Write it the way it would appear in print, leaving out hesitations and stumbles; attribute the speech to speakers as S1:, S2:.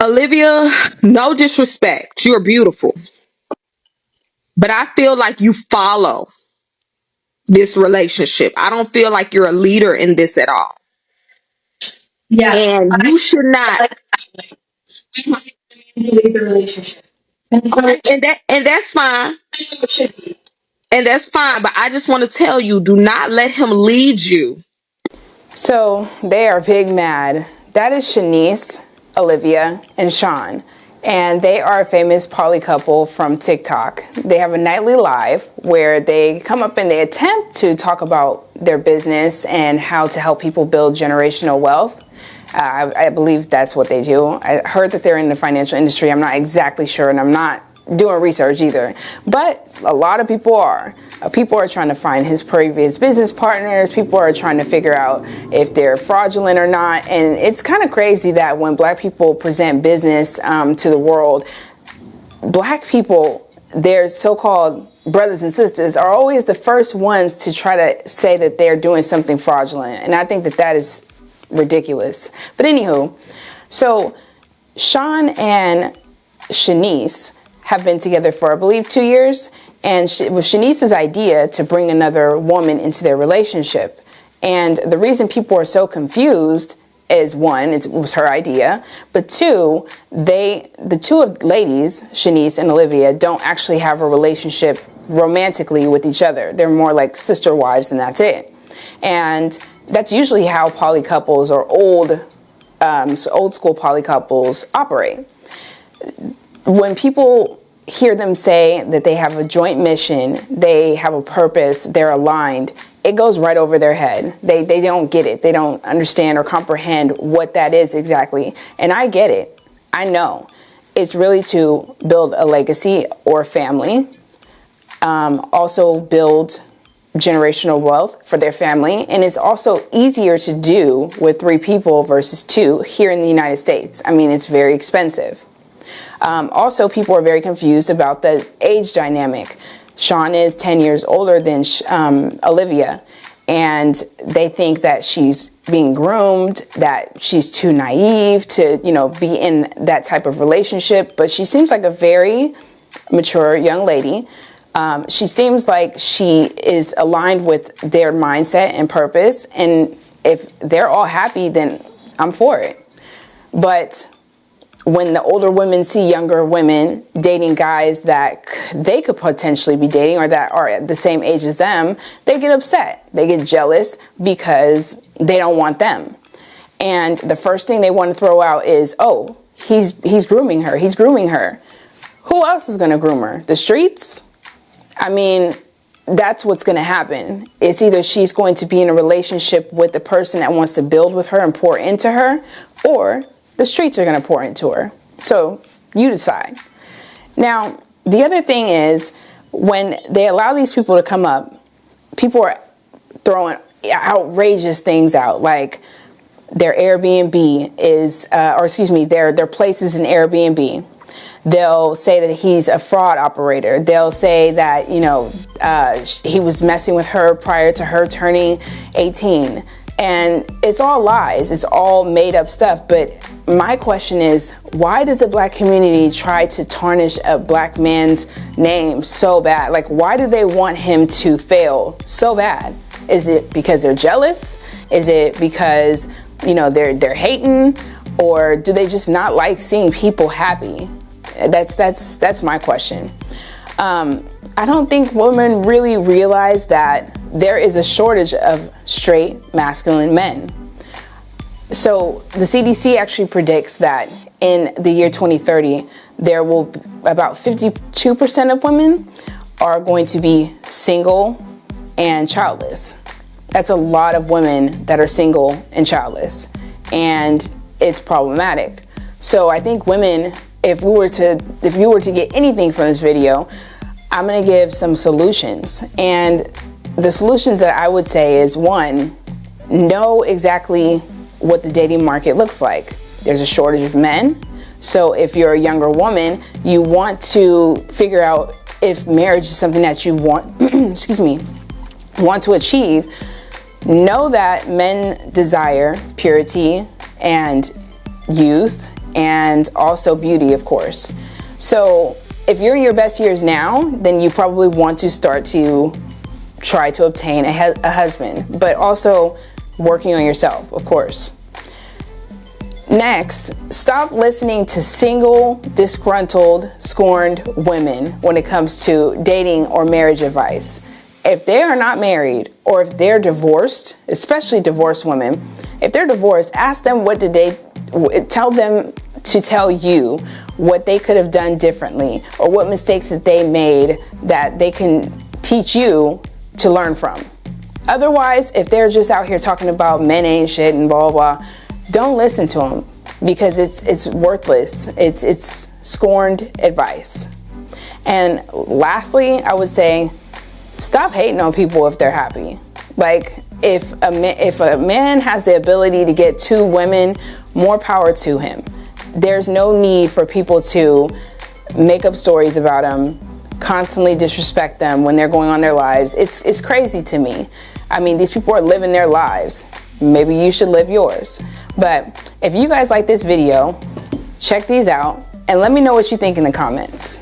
S1: Olivia, no disrespect. You're beautiful. But I feel like you follow this relationship. I don't feel like you're a leader in this at all.
S2: Yeah,
S1: And
S2: I
S1: you should not.
S2: like I want to leave the relationship. That's how
S1: Okay, and that's fine.
S2: it should be.
S1: And that's fine. But I just want to tell you, do not let him lead you.
S3: So they are big mad. That is Shanice, Olivia, and Sean. And they are a famous poly couple from TikTok. They have a nightly live where they come up and they attempt to talk about their business and how to help people build generational wealth. I believe that's what they do. I heard that they're in the financial industry. I'm not exactly sure, and I'm not doing research either. But a lot of people are. People are trying to find his previous business partners. People are trying to figure out if they're fraudulent or not. And it's kind of crazy that when black people present business to the world, black people, their so-called brothers and sisters, are always the first ones to try to say that they're doing something fraudulent. And I think that that is ridiculous. But anywho, so Sean and Shanice have been together for, I believe, 2 years. And it was Shanice's idea to bring another woman into their relationship. And the reason people are so confused is, one, it was her idea, but two, the two ladies, Shanice and Olivia, don't actually have a relationship romantically with each other. They're more like sister wives, and that's it. And that's usually how poly couples or old school poly couples operate. When people hear them say that they have a joint mission, they have a purpose, they're aligned, it goes right over their head. They don't get it. They don't understand or comprehend what that is exactly. And I get it. I know. It's really to build a legacy or family, also build generational wealth for their family. And it's also easier to do with 3 people versus 2 here in the United States. I mean, it's very expensive. Also, people are very confused about the age dynamic. Sean is 10 years older than Olivia, and they think that she's being groomed, that she's too naive to, be in that type of relationship. But she seems like a very mature young lady. She seems like she is aligned with their mindset and purpose. And if they're all happy, then I'm for it. But when the older women see younger women dating guys that they could potentially be dating or that are at the same age as them, they get upset. They get jealous because they don't want them. And the first thing they want to throw out is, oh, he's grooming her. He's grooming her. Who else is going to groom her? The streets? I mean, that's what's going to happen. It's either she's going to be in a relationship with the person that wants to build with her and pour into her, or the streets are going to pour into her. So you decide. Now, the other thing is, when they allow these people to come up, people are throwing outrageous things out, like their Airbnb is, their places in Airbnb. They'll say that he's a fraud operator. They'll say that, he was messing with her prior to her turning 18. And it's all lies. It's all made up stuff. But my question is, why does the black community try to tarnish a black man's name so bad? Like, why do they want him to fail so bad? Is it because they're jealous? Is it because, they're hating? Or do they just not like seeing people happy? That's my question. I don't think women really realize that there is a shortage of straight masculine men. So the CDC actually predicts that in the year 2030, there will be about 52% of women are going to be single and childless. That's a lot of women that are single and childless, and it's problematic. So I think women, if you were to get anything from this video, I'm going to give some solutions. And the solutions that I would say is, one, know exactly what the dating market looks like. There's a shortage of men. So if you're a younger woman, you want to figure out if marriage is something that you want, want to achieve. Know that men desire purity and youth and also beauty, of course. So if you're in your best years now, then you probably want to start to try to obtain a husband, but also working on yourself, of course. Next, stop listening to single, disgruntled, scorned women when it comes to dating or marriage advice. If they are not married, or if they're divorced, especially divorced women, if they're divorced, ask them tell them to tell you what they could have done differently, or what mistakes that they made that they can teach you to learn from. Otherwise, if they're just out here talking about men ain't shit and blah, blah, don't listen to them, because it's worthless. It's scorned advice. And lastly, I would say, stop hating on people if they're happy. Like, if a man has the ability to get 2 women, more power to him. There's no need for people to make up stories about him, constantly disrespect them when they're going on their lives. It's crazy to me. I mean, these people are living their lives. Maybe you should live yours. But if you guys like this video, check these out and let me know what you think in the comments.